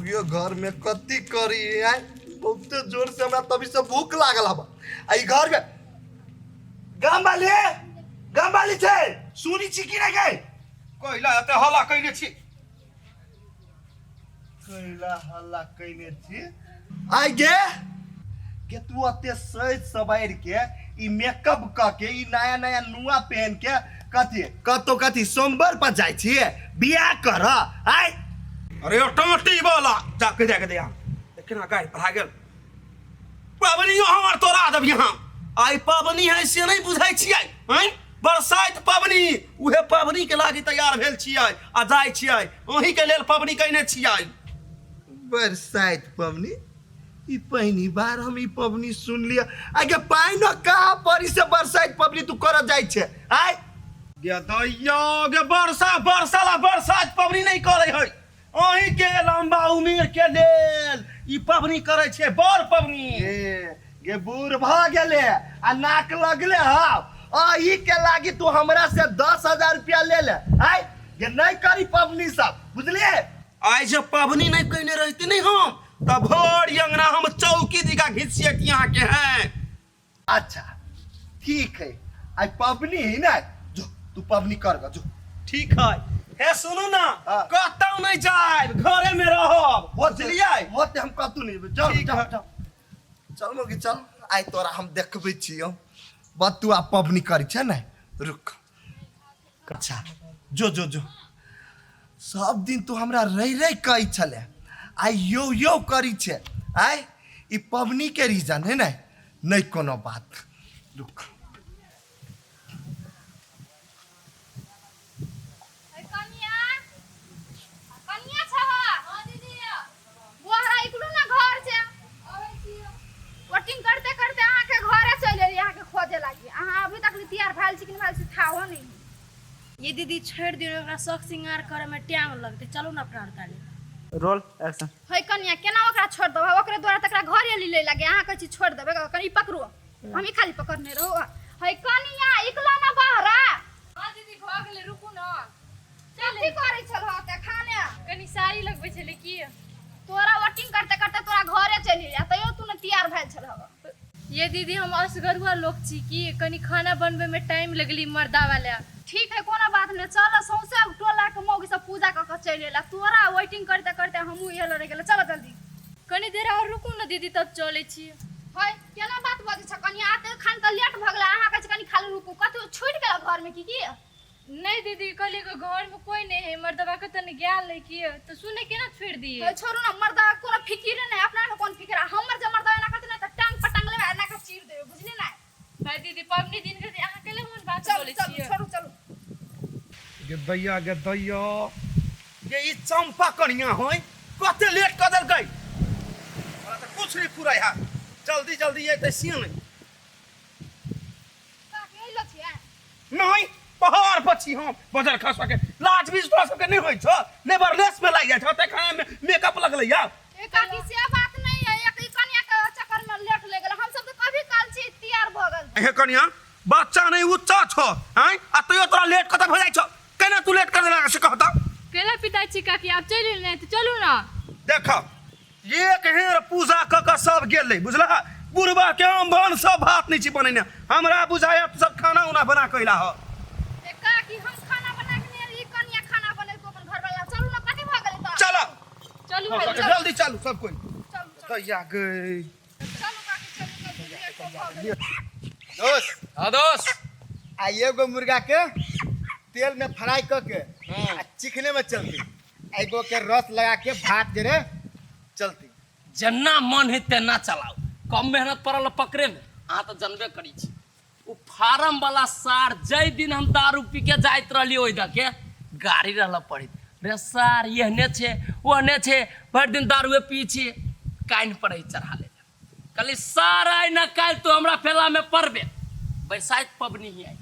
ये घर में कति करी है बहुत जोर से हमरा तभी से भूख लागल हबा आई घर में गाम वाली छे सुनी छी कि नहीं गई कइला एते हल्ला कइले छी कैला हल्ला कइने छी आई के तू अते सज सवार के ई मेकअप क के ई नया नया नुआ पहन के कथी सोमवार पर जाय छी बियाह कर आई अरे टमाटी वाला जाके दे देखना गाय पर आ गेल पाबनी हमर तोरा दब यहाँ आई पाबनी है से नहीं बुझाई छियै हैं बरसाइत पाबनी उहे पाबनी के लागी तैयार भेल छियै आ जाय छियै ओही के लेल पाबनी कइने छियै बरसाइत पाबनी ई पहली बार हम ई पाबनी सुन लिया आगे पाई न कहा परी से बरसाइत पाबनी तू कर जाय छे आई गे दैया गे बरसाइत पाबनी नहीं करे है ओही के लंबा उम्र के लेल ई पाबनी करे छे बड़ पाबनी गे बूढ़ भ गेले आ नाक लगले ह ई के लागी तू हमरा से 10,000 रुपया ले ले आई ये नहीं करी पाबनी सब बुझलिए आई जब पाबनी नहीं कइने रहती नहीं हम तब भोर अंगना हम चौकी दिखा घिसियत यहाँ के हैं अच्छा ठीक है आई पाबनी ही ना जो तू पाबनी कर जो ठीक है हे सुनो ना हाँ। कहता नहीं जाए घरे में रहो बुझलिए होते हम कहतू नहीं चल ठीक है। चल मोगी चल आई तोरा हम देखबे छियो बस तू आ पाबनी करी छे ना रुक अच्छा जो सब दिन तू हमरा रह कही छले आई यो करी छे आई ई पाबनी के रीजन है ना नहीं कोनो बात रुक ये दीदी छोड़ दियो ओकरा शौक सिंगार करे में टाइम लगते चलो ना प्रार्थना रोल एक्शन है कन्या केना ओकरा छोड़ दबा ओकरे द्वारा तकरा घरे ली ले लागे अहाँ कहै छी छोड़ देबे कनी पकड़ो हम ही खाली पकड़ने रहो है कन्या इकला ना बहरा हां दीदी भ गेले रुकू ना जल्दी करै छल त खाने कनी साड़ी लगबै छले की तोरा वोटिंग करते करते तोरा घरे चली जा तयो तू न तैयार भेल छल ये दीदी हम असगरुआ लोग छी की कनी खाना बनबे में टाइम लगली मर्दा वाला ठीक है कोनो बात नहीं चलो सौसे टोला के मौगी सब पूजा क के चले ला तोरा वेटिंग करते करते हमहू हेल रह गेल चलो जल्दी कनी देर और रुकू ना दीदी तब चले छी है केना बात बजे छ कनी आते खान त लेट भ गेला अहाँ कहै कनी खाली रुकू कतौ छूट गेल घर में की नहीं दीदी कली के घर में कोई नहीं है मर्दवा के तने गेल है की तो सुने के ना छोड़ दिए तो छोड़ू ना मर्दा कोनो फिकिर नहीं अपना के कोन फिकिर हमर जे मर्दा ना कहते ना त टांग पटांग ले ना का चीर देबे बुझली ना भाई दीदी पबनी दिन के अहाँ के ले मन बात बोले छी छोड़ू चलो गे दैया ये ई चंपा कनिया होय कते लेट कर देल गई हमरा त कुछ नहीं पूरा है जल्दी ये त सियन का के लो छी नहीं पहाड़ पर छी हम बजर खस के लाज बीज तो सब के नहीं होय छ नेवरलेस में लाग जाय छ त खाए में मेकअप लगले या ए काकी से बात नहीं है एक कन्या के चक्कर में लेट ले गेल हम सब तो कभी काल छी तैयार भ गेल हे कनिया बच्चा नहीं उच्चा छ हैं आ तयो तोरा लेट कत भ जाय छ केना तू लेट कर देला से कहता केला पिताजी काकी आप चले नहीं तो चलू ना देख एक हेर पूजा क सब गेले बुझला बुढ़बा के हम भन सब भात नहीं छी बनेने हमरा बुझाया सब खाना उना बना कइला ह ए काकी हम खाना बना के नहीं ई कन्या खाना बने को अपन घर वाला चलू ना कथि भ गेल त चलो चलू भाई जल्दी चलू सब कोई चलू दैया गई चलू काकी चलू दोस्त हां दोस्त आ एगो मुर्गा के तेल में फ्राई क के आ चिकने में चलती एगो के रस लगा के भात जरे चलती जन्ना मन है तेना चलाओ कम मेहनत पड़ल पकड़े में अहाँ तो जानबे करी छी उ फार्म वाला सार जय दिन हम दारू पी के जाइत रहली ओइ दके गाड़ी रहल पड़ी रे सार एहने छे ओहने छे भर दिन दारूए पी छी काइन पड़े चढ़ा ले कली सार आई न काल तो हमरा फेला में पड़बे बरसाइत पबनी ही आई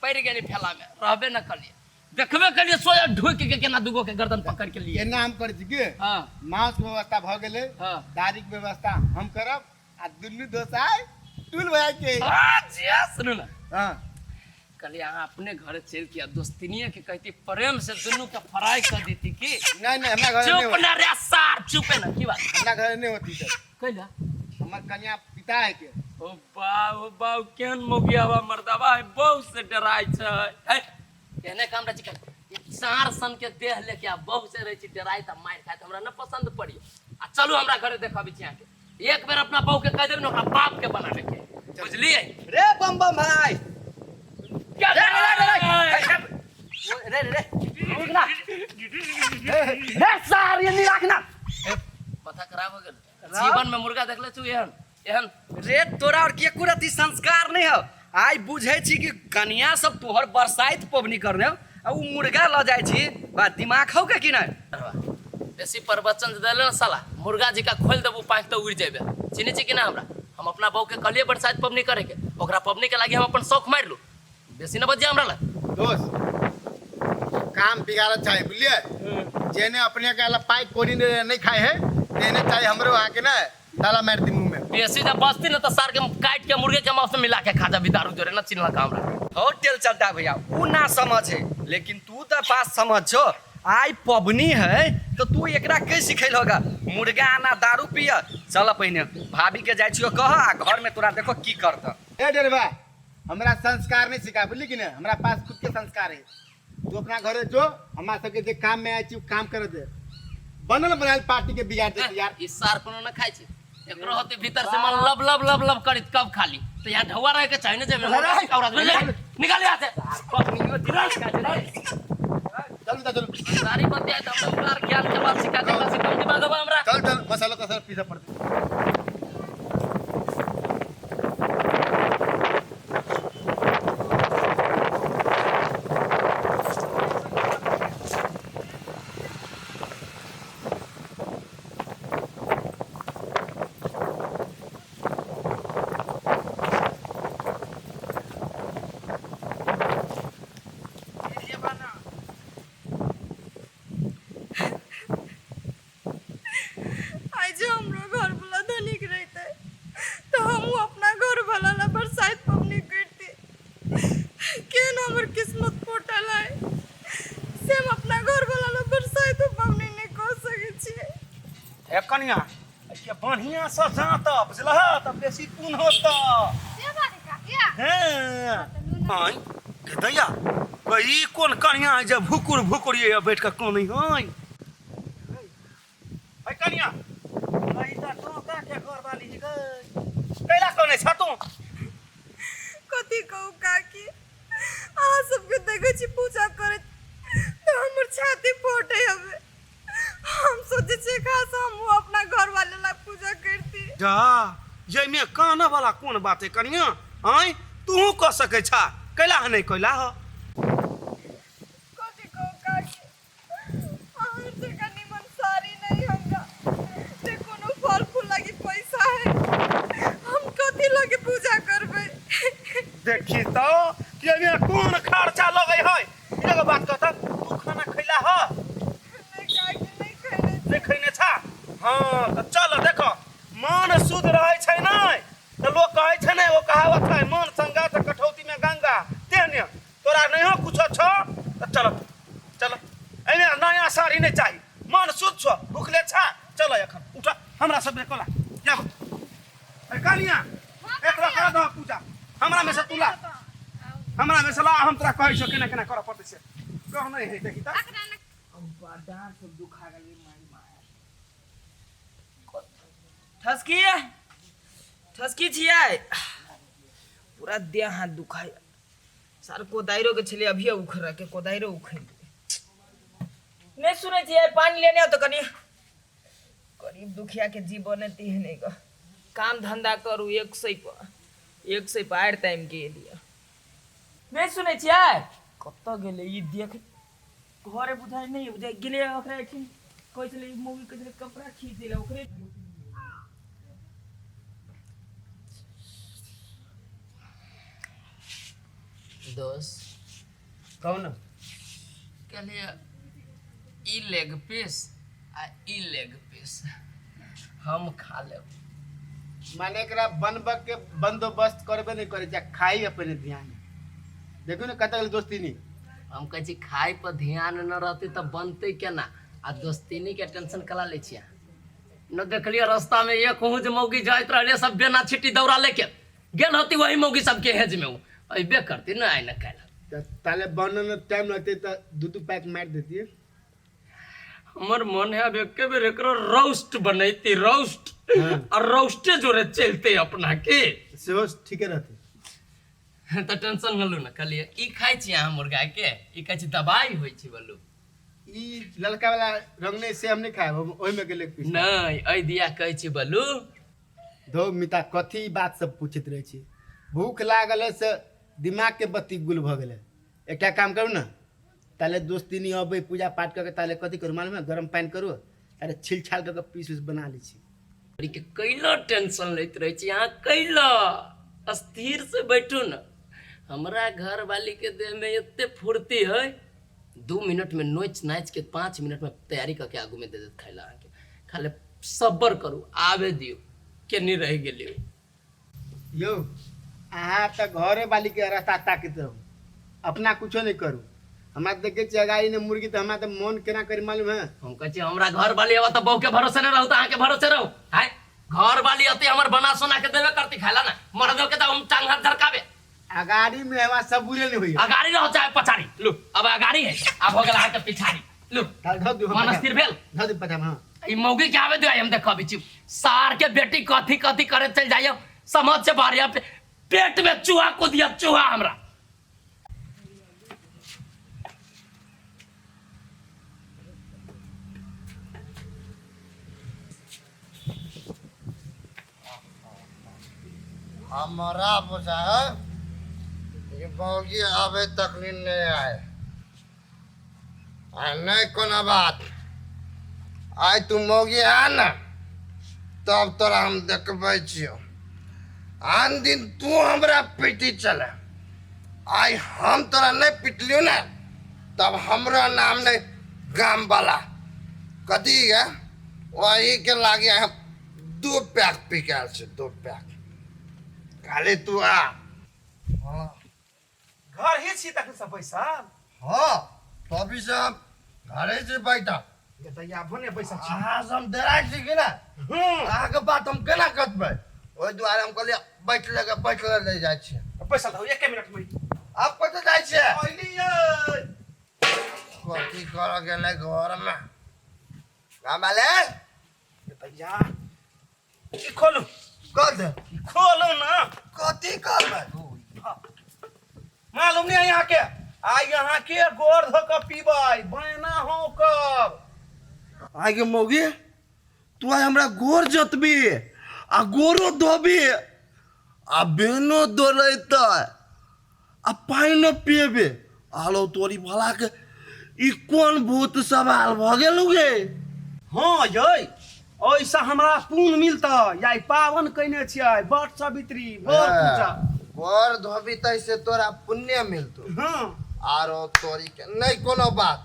पड़ गेली फेला में रहबे न कलिए देखबे कलिए सोया ढोक के केना दुगो के गर्दन पकड़ के लिए एना हम कर छी के हां मांस व्यवस्था भ गेले हां दारी के व्यवस्था हम करब आ दुल्लू दोस्त आय टूल भया के हां जी सुन ना हां कल यहाँ अपने घर चल किया दोस्तिनिया के कहती प्रेम से दोनों का फ्राई कर देती की नहीं नहीं हमरा घर नहीं चुप ना रे सार चुप ना की बात हमरा घर नहीं होती सर कहला हमर कन्या पिता है के ओ बाऊ केन मोगियावा मर्दावा है बहु से डराय छै है केने काम रची कर सार सन के देह लेके आ बहु से रही छी डराय त मार खाय त हमरा न पसंद पड़ी आ चलू हमरा घरे देखाबी छी के एक बेर अपना बहू के कह देब न ओकरा बाप के बनावे के बुझलिए रे बम बम भाई क्या रे सार ये नहीं रखना पता खराब हो गेल जीवन में मुर्गा देखले छु एहन एहन रे तोरा और के कुरती संस्कार नहीं हो आई बुझे छी कि कन्या सब तोहर बरसाइत पबनी करने आ उ मुर्गा ल जाय छी बा दिमाग हो के कि नहीं बेसी प्रवचन देले न साला मुर्गा जी का खोल देबू पांच तो उड़ जेबे चिनी छी कि ना हमरा हम अपना बहू के कहलिए बरसाइत पबनी करे के ओकरा पबनी के लागी हम अपन शौक मार लू बेसी न बज जा हमरा ला दोस्त काम बिगाड़त चाहे बुझलिए जेने अपने के ला पाई कोनी नहीं खाए है तेने चाहे हमरो आके ना ताला मार दी मुंह में बेसी जब बस्ती न तो सार के काट के मुर्गे के मांस में मिला के खा जा बिदारू जोरे न चिन्हला का हमरा होटल चलता भैया उ ना समझ है लेकिन तू तो पास समझ छो आई पबनी है तो तू एकरा के सिखैल होगा मुर्गा आना दारू पिया चल पहिने भाभी के जाय छियो कह आ घर में तोरा देखो की करत ए डरवा हमरा संस्कार नहीं सिखा बुझली कि ना हमरा पास खुद के संस्कार है तू अपना घरे जो हमरा सबके जे काम में आइ छी काम कर दे बनल बनाल पार्टी के बिगाड़ दे यार इस सार कोनो न खाइ छी एकरो होते भीतर से मन लब लब लब लब करित कब खाली तो यहाँ ढवा रहे के चाहिए जे औरत निकाल यहाँ से पत्नी दिराज का चल सारी बतिया तो हम कार ज्ञान के बाद सिखा देगा सिखम के बाद अब हमरा चल मसाला तो सब पीसा पड़ते आज हमरो घर वाला धनिक रहते तो हम अपना घर वाला ला बरसाइत पबनी करते केन हमर किस्मत फूटल है से हम अपना घर वाला ला बरसाइत पबनी नहीं कर सके छी ए कन्या के बढ़िया से जात बुझलह त बेसी पून होता से बात का क्या हैं आई के दैया कई कोन कन्या है जब भुकुर भुकुर ये बैठ के कोन है ए कन्या आई त तो का के घर वाली है कैला कोने छ तू कथी कहू काकी अहाँ सबके देखै छी पूजा करे तो हमर छाती फटे हवे हम सोचे छी खास हम अपना घर वाले ला पूजा करती जा जे में काना वाला कोन बात है कन्या आई तू क सके छा कैला नहीं कैला ह कथी कहू काकी अहाँ से कनी मन सारी नहीं होगा ते कोनो फल फूल लगी पैसा है हम कथी लगे पूजा करबे देखी तो कि में कोन खर्चा लगे है एगो बात कहता तू खाना खैला ह नहीं काकी नहीं खैले देखैने छा हाँ तो चल देखो मन शुद्ध रहे छै नहीं तो लोग कहे छै नहीं वो कहावत है मन संगा तो कठौती में गंगा तेने तोरा नहीं हो कुछ छो तो चल चल एने नया साड़ी नहीं चाहिए मन शुद्ध छो भूखले छा चल एखन उठ हमरा सब कोला जाब ए कानिया एक रखा दो पूजा हमरा में से तुला हमरा में से ला हम तोरा कहै छौ केना केना कर पड़ते से कह नहीं है देखी त डांस सब दुखा गई ठसकी ठसकी छियै पूरा देह हाथ दुखाय सर कोदायरो के छले अभी उखड़ के कोदायरो उखड़ नहीं सुने छियै पानी लेने तो कनी गरीब दुखिया के जीवन तेहने का काम धंधा करू 100 पार टाइम के लिए नहीं सुने छियै कत गेले ई देख घरे बुझाय नहीं बुझाय गेले ओकरा कोइ छले मूवी के कपड़ा खींच दिले ओकरे दोस्त कौन के लिए ई लेग पीस आ ई लेग पीस हम खा लेब माने एकरा बनबक के बंदोबस्त करबे नहीं करे जा खाई अपने ध्यान देखो ना कतल दोस्ती नहीं। हम कहे छी खाए पर ध्यान न रहते तो बनते केना आ दोस्तीनी के टेंशन कला ले छिया न देखलिए रास्ता में एक कहूँ जे मौगी जाइत रहले सब बेना छिट्टी दौड़ा लेके गेल होती वही मौगी सबके हेज में वो अबे करती न आए न कहला ताले बनने में टाइम लगते तो 2 पैक मार देती है। हमर मन है अब एक बेर एकरो रोस्ट बनैती रोस्ट और रोस्टे जोरे चलते अपना के सेहो ठीक है रहते तो टेंशन हलु न कहलिए ई खाइ छी अहाँ मुर्गा के ई कहै छी दवाई होई छी बोलू ई ललका वाला रंगने से हमने खाए ओहि में के लेग पीस नहीं ऐ दिया कहै छी बोलू धो मिता कथी बात सब पूछत रहे छी। भूख लागल है से दिमाग के बत्ती गुल भ गेले। एकटा काम करू ना ताले दोस्ती नहीं अबे पूजा पाठ करके ताले कथी करू मालूम है गरम पानी करू अरे छिल छाल करके पीस उस बना ली छी। अरे के कैला टेंशन लेत रहे छी अहाँ कैला अस्थिर से बैठू न हमरा घर वाली के देह में इतने फुर्ती है 2 मिनट में नोच नाच के 5 मिनट में तैयारी करके आगू में दे देत खाइला के खाले सब्र करू आवे दियो के नहीं रह गेलियो यो अहाँ तो घरे वाली के रास्ता ताकत रहू अपना कुछो नहीं करू। हमरा देखे चगाई ने मुर्गी तो हमरा तो मन केना करी मालूम है। हम कहे छी हमरा घर वाली आवा तो बहु के भरोसे न रहू तो अहाँ के भरोसे रहू हाय घर वाली अते हमर बना सोना के देवे करती खाइला ना मर्दों के तो हम टांग हाथ धरकावे अगाड़ी में हमारा सब बुरे नहीं हुई अगाड़ी रहो चाहे पछाड़ी लो अब अगाड़ी है अब हो गेला के पिछाड़ी लो मन स्थिर भेल धो दे पता हां ई मौगी के आवे दे हम देखबी छी सार के बेटी कथी कथी करे चल जाइयो समझ से बाहर पेट में चूहा को दिया चूहा हमरा हमारा बुझा है ये मौगी अबे तक नहीं आए नहीं कोनो बात आई तू मौगी आ ना तब तोरा हम देखबे छियो आन दिन तू हमरा पीटी चले आई हम तोरा नहीं पिटलियो ना तब हमरा नाम नहीं गाम वाला कथी है वही के लागे हम 2 पैक पी के आल से 2 पैक खाली तू आ घर ही छी तक सब पैसा हाँ तभी से हम घरे से बैठा ये तो या बने पैसा छी हाँ हम डराई छी कि ना आगे बात हम केना करबै ओहि दुआरे हम कहलिए बैठ ले जाइ छी पैसा दो 1 मिनट में आप कतऽ जाइ छी ओइलिए कथी कर गेलै घर में काम वाले ये तो या ई खोलू कर दे खोलो ना कथी करबै मालूम नहीं यहाँ के आ यहाँ के गोर धो के पीबै बना हो कब आगे मौगी तू आई हमरा गोर जोतबी आ गोरो धोबी आ बेनो दोलैतै आ पाइनो पिएबे आलो तोरी भला के ई कोन भूत सवाल भ गेल गे हाँ ये ऐसा हमरा पुण्य मिलता या पावन कइने छियै बट सावित्री बड़ पूजा गोर धोबी तैसे तोरा पुण्य मिलतो हाँ आरो तोरी के नहीं कोनो बात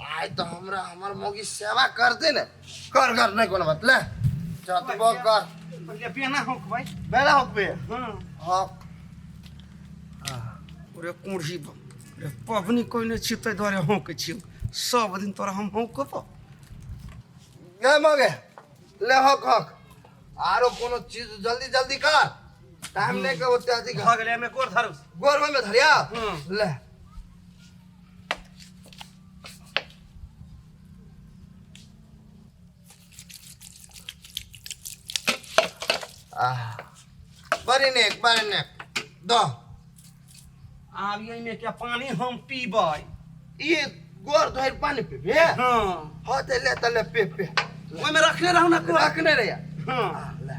आइ तो हमरा हमर मौगी सेवा कर दे ने कर नहीं कोनो बात ले चतबो कर ये बेना हो भाई बेला होकबे हाँ हक ओरे कुंडी रे पबनी कइने छी तै द्वारे हो के छी सब दिन तोरा हम हो कब गे मगे ले हक आरो कोनो चीज जल्दी कर टाइम नहीं के होते अधिक भाग ले में गोर धरु गोर में धरिया ले बड़ी ने दो आब ये में क्या पानी हम पीबै ये गोर धोर पानी पीबे हाँ हाँ ते ले पे ओइ में रखने रहू ना को रखने रे हाँ ले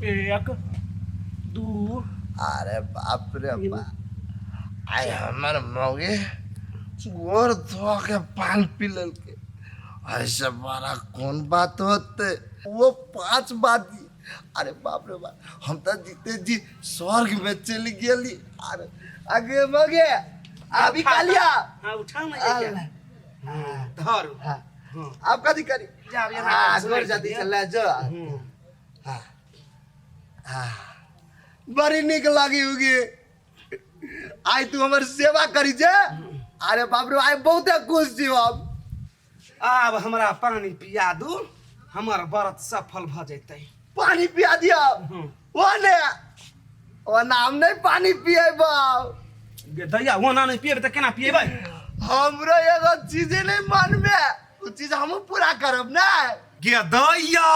1 2 अरे बाप रे बाप आई हमर मौगे गोर धो के पान पी के ऐसे बड़ा कौन बात होते वो 5 बात अरे बाप रे बाप हम तो जीते जी स्वर्ग में चली गेली अरे आगे मगे अभी कालिया हाँ उठाओ ना ये क्या हाँ धरो आप कथी करी जा गोर जल्दी चला जो हाँ हाँ बड़ी निक लगी होगी। आई तू हमार सेवा करी जे। अरे बाप रे आई बहुत खुश छी अब हमरा पानी पिया दू, हमर व्रत सफल भ जैतै। पानी पिया दिया। वो ने वो नाम नहीं पानी पिए बाप। गे दैया ओना नहीं पिएबै त केना पिएबै? हमरो एगो चीज नहीं मन में, उ चीज हम पूरा करब ना। गे दैया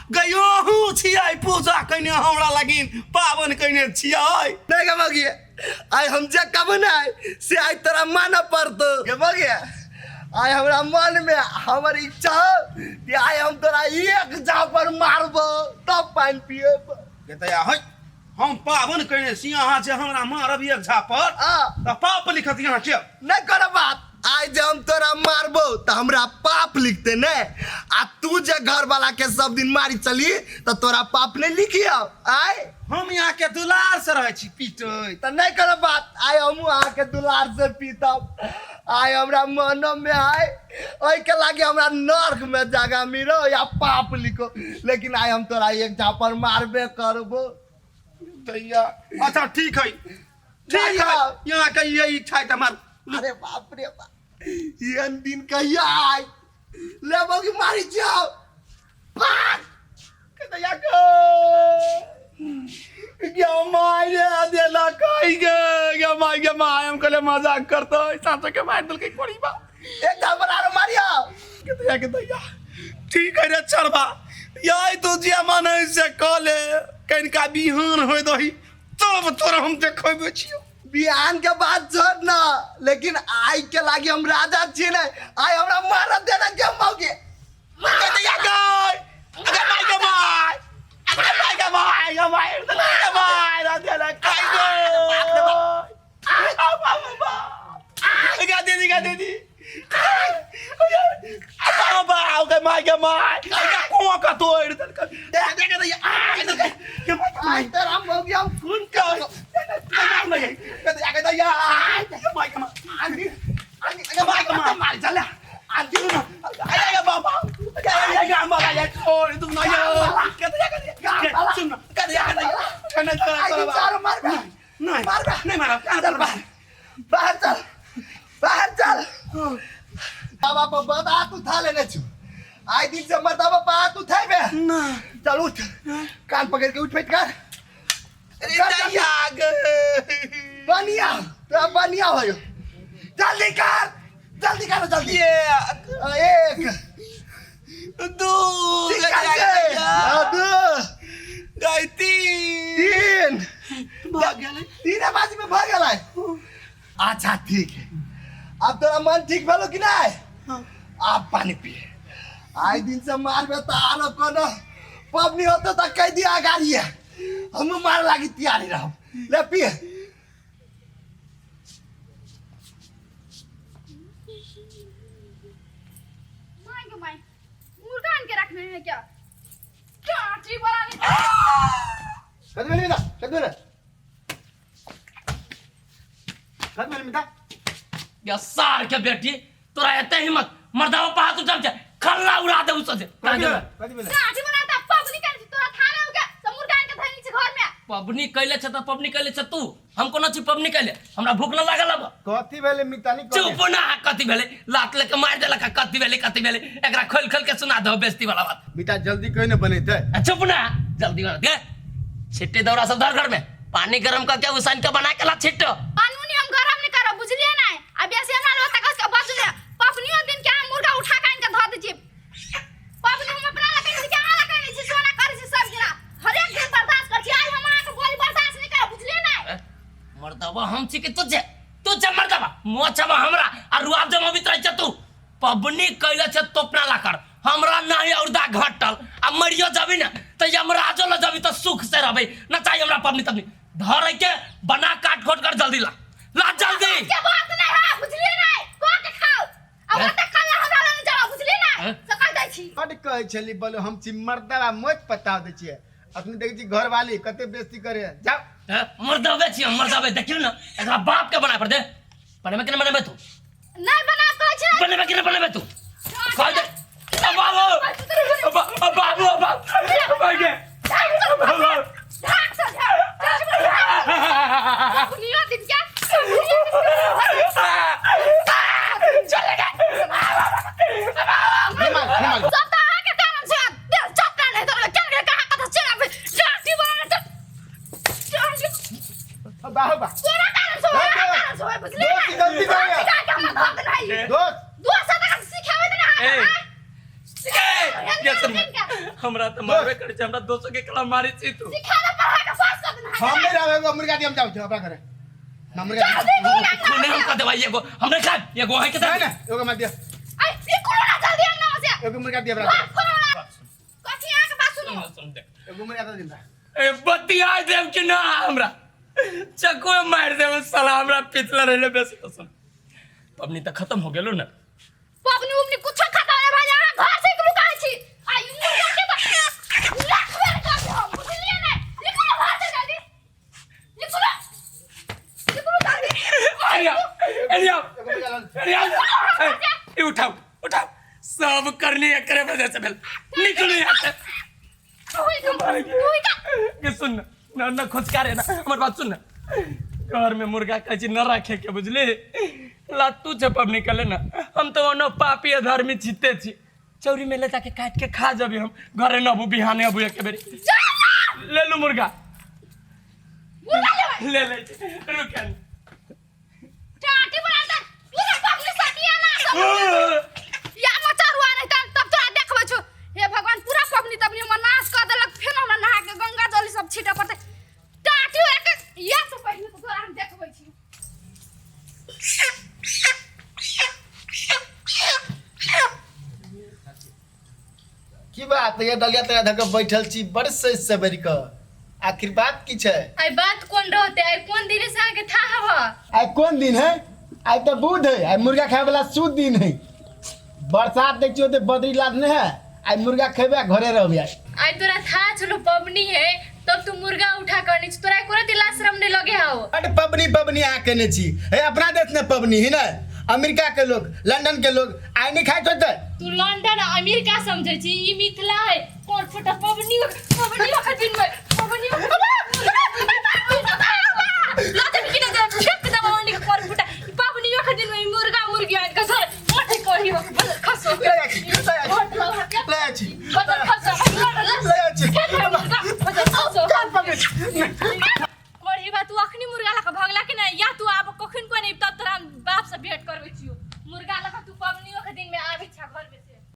गयोहू छियै पूजा कइने हमरा लगिन पावन कइने छियै। नहीं के मगिए आई हम जे कब ना से आई तोरा माना पड़तो के मगिए। आई हमरा मन में हमर इच्छा कि आई हम तोरा एक झापर मारबो तब पानी पिएब। गे दैया है हम पावन कइने छी, अहाँ जे हमरा मारब एक झापर त पाप लिखत यहाँ के। नहीं कर बात। आई जे हम तोरा मारबो तो हमरा पाप लिखते ने। आ तू जे घर वाला के सब दिन मारी चली तो तोरा पाप नहीं लिखियो। आई हम यहाँ के दुलार से रहै छी पीटै। तो नहीं कर बात। आई हम अहाँ के दुलार से पीतब। आई हमरा मन में आई ओई के लागे हमरा नर्क में जगह मिलो या पाप लिखो, लेकिन आई हम तोरा एक झापर मारबे करबो। दैया अच्छा ठीक है, ठीक है यहाँ के ये इच्छा है तमार। अरे बाप रे बाप ये दिन कहिया आई लेबो की मारी जाओ पाक कतया को क्या मारे देला कहीं के माय हम कले मजाक करतो सासो के मार दल के कोड़ी बा एक धाबरा मारिया कतया ठीक है रे चरबा याई तो जे मन से कले कनिका बिहान होय दही तब तोरा हम देखबै छियो। बिहान के बाद छोड़ ना, लेकिन आई के लागे हम राजा छी ने। आई हमरा मार देना के मौके कतया गय अगर माय के माय अगर माय के माय के माय के माय रा देला काई गो गा दीदी बाबा ओके माय के माय को का तोड़ दल का देख दैया के आई तेरा मौके हम खून का कतया के दैया माय के माय आंधी माय के माय चला आंधी आया बाबा या मारा या छोड़ तुम ना यो कतया सुन कतया ठंडा आई चार मार नहीं मारा बाहर चल बाहर चल। बाबा बता तू था लेने छु आई दिन से मरता बाबा तू था बे ना चल उठ कान पकड़ के उठ बैठ कर। दैया बनिया तो बनिया हो जल्दी कर जल्दी एक दो दो तीन भाग गेलै तीन बाजी में भाग गेलै। अच्छा ठीक है अब तोरा मन ठीक भेलो कि नहीं? आप पानी पिए। आई दिन से मारबे तो आलो कोनो पबनी होतो तो कह दिया गाड़ी है हम मार लागी तैयारी रहो। ले पिए माय के माय मुर्गा आन के रखने हैं क्या? चाची बड़ा नहीं कद मिटा या सार के बेटी तोरा एते हिम्मत मर्दावा पहाड़ तू चल खल्ला उड़ा दे उससे चाची बनाता पबनी कर तोरा थाने हो गया तो मुर्गा आन के धैनी छे घर में। पबनी कैले छ त पबनी कैले छ तू हमको न छी पबनी कैले हमरा भूख न लागल अब कथी भेले मितानी चुप ना कथी भेले लात लेके मार देला कथी भेले एकरा खोल के सुना दो बेइज्जती वाला बात। मिता जल्दी कहीं न बनेते चुप ना जल्दी कर दे छिट्टे दौरा सब धर घर में पानी गरम करके उसान के बना के ला छिट्टो कानूनी हम गरम नहीं करो बुझलिए ना। अब ऐसे हमरा लोग तक के बच ले पबनियो दिन के हम मुर्गा उठा के इनके धर दीजिए। पबनी हम अपना लगे छी के आला करे छी सोना करे छी सब दिन हर एक दिन बर्दाश्त कर छी। आज हम आके गोली बर्दाश्त नहीं कर बुझलिए ना। मर्दवा हम छी के तुझे मर्दवा मोछवा हमरा आ रुआब जमा भी रह तू पबनी कैले छ तोपना ला कर हमरा नहीं औरदा घटल आ मरियो जाबी ना त यमराजो ल जाबी त सुख से रहबे ना चाहिए हमरा पबनी तबनी धर के बना काट खोट कर जल्दी ला जल्दी के बात नहीं है बुझलिए ना। को के खाओ अब तक खाना हमरा नहीं जाओ बुझलिए ना। सकल जाई छी कट कहे छली बोलो हम छी मर्दवा मोच पता दे छिए अपने देख छी घर वाली कते बेइज्जती करे जाओ मर्दवे देखियो ना एकरा बाप के बना पर दे बने में के बने तू नहीं बना कह छी बने में के बने तू कह दे बाबू बाबू बाबू बाबा तोरा कारण से होए, कारण से होए, बुझली दोस्त की गलती कर गया। सिखा के हम धोख नहीं दोस्त दोस्त तक सिखावे त ना ये सुन हमरा तो मारबे करे छै, हमरा दोस्तों के कला मारी छी तू। सिखा दे पढ़ा के पास कर देना हम नहीं रहेगा मुर्गा दी हम जाओ अपना करे ना मुर्गा खूने हम का देवाई एगो हमरे खा एगो है के ना ना एगो मत दिया आई ये कोना ना जल्दी हम ना से एगो मुर्गा दिया अपना कथि आ के बात सुनो सुन देख एगो मुर्गा दे दिंदा ए बतिया देव कि ना हमरा चको मार देव साला हमरा पिछला रहले बेसी तो सुन पबनी त खत्म हो गेलो ना पबनी उमनी कुछ खाता है भाई यहाँ घर से लुकाई छी आई मुर्गा के लाख बार कर दो बुझलिए ना निकलो घर से जल्दी निकलो निकलो जल्दी अरिया ये उठाओ उठाओ सब करनी है करे वजह से भेल निकलो यहाँ से ये सुन ना ना खुशकारे ना हमार बात सुन ना घर में मुर्गा कची न रखे के बुझली लातू छप अब निकले ना हम तो ono पापी धर्मी जीते छी चौरी में ले जाके काट के खा जबी हम घरे नबू बिहाने अबू एक बेरी ले लो मुर्गा ले ले रुक टाटी बनाता पूरा पगली सटिया ना सब या मचारुआ नहीं तब तोरा देखबै छु हे भगवान पूरा पबनी तबनी हमर नाश कर देलक फेर हमरा नहा के गंगा जल सब छीटे पड़ते टाटी एक या तो पहले तो तोरा हम देखबै छी की बात ये डलिया तेरा धक बैठल छी बड़ से सबरी का आखिर बात की छै आई बात कौन रहते आई कौन दिन से आके था हवा आज कौन दिन है आज तो बुध है आज मुर्गा खाए वाला शुद्ध दिन है बरसात देखियो तो बद्रीनाथ में है आज मुर्गा खेबे घरे रहबे आई तोरा था चलो पबनी है तब तू मुर्गा उठा करनी तोरा एको दिला श्रम ने लगे हाओ अरे पबनी आ केने छी हे अपना देश में पबनी है ना अमेरिका के लोग लंदन के लोग आइ नहीं खाए होते तू लंदन अमेरिका समझे छी ई मिथिला है कोन फोटा पबनी के दिन में पबनी लाते बिना जा फेंक दबा ओनी के कोन फोटा पबनी के दिन में मुर्गा मुर्गी आ के घर मठे कही हो खसो ले छी